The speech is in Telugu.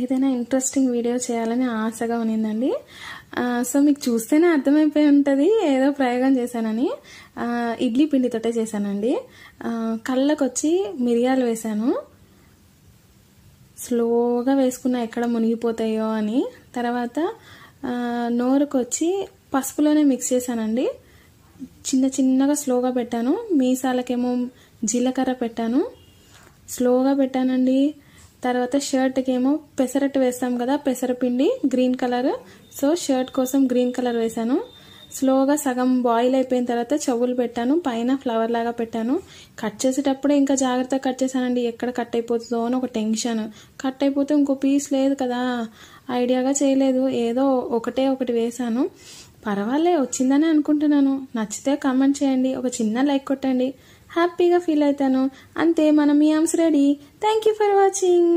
ఏదైనా ఇంట్రెస్టింగ్ వీడియో చేయాలని ఆశగా ఉన్నిందండి. సో మీకు చూస్తేనే అర్థమైపోయి ఉంటుంది ఏదో ప్రయోగం చేశానని. ఇడ్లీ పిండితోటే చేశానండి. కళ్ళకు వచ్చి మిరియాలు వేశాను, స్లోగా వేసుకున్నా ఎక్కడ మునిగిపోతాయో అని. తర్వాత నోరుకు వచ్చి పసుపులోనే మిక్స్ చేశానండి. చిన్నగా స్లోగా పెట్టాను. మీసాలకేమో జీలకర్ర పెట్టాను, స్లోగా పెట్టానండి. తర్వాత షర్ట్కి ఏమో పెసరట్టు వేస్తాం కదా, పెసరపిండి గ్రీన్ కలర్. సో షర్ట్ కోసం గ్రీన్ కలర్ వేశాను. స్లోగా సగం బాయిల్ అయిపోయిన తర్వాత చెవులు పెట్టాను, పైన ఫ్లవర్ లాగా పెట్టాను. కట్ చేసేటప్పుడే ఇంకా జాగ్రత్తగా కట్ చేశానండి, ఎక్కడ కట్ అయిపోతుందో అని ఒక టెన్షన్. కట్ అయిపోతే ఇంకో పీస్ లేదు కదా, ఐడియాగా చేయలేదు, ఏదో ఒకటి వేశాను. పర్వాలే, వచ్చిందని అనుకుంటున్నాను. నచ్చితే కామెంట్ చేయండి, ఒక చిన్న లైక్ కొట్టండి, హ్యాపీగా ఫీల్ అవుతాను. అంతే, మన memes ready. Thank you for watching.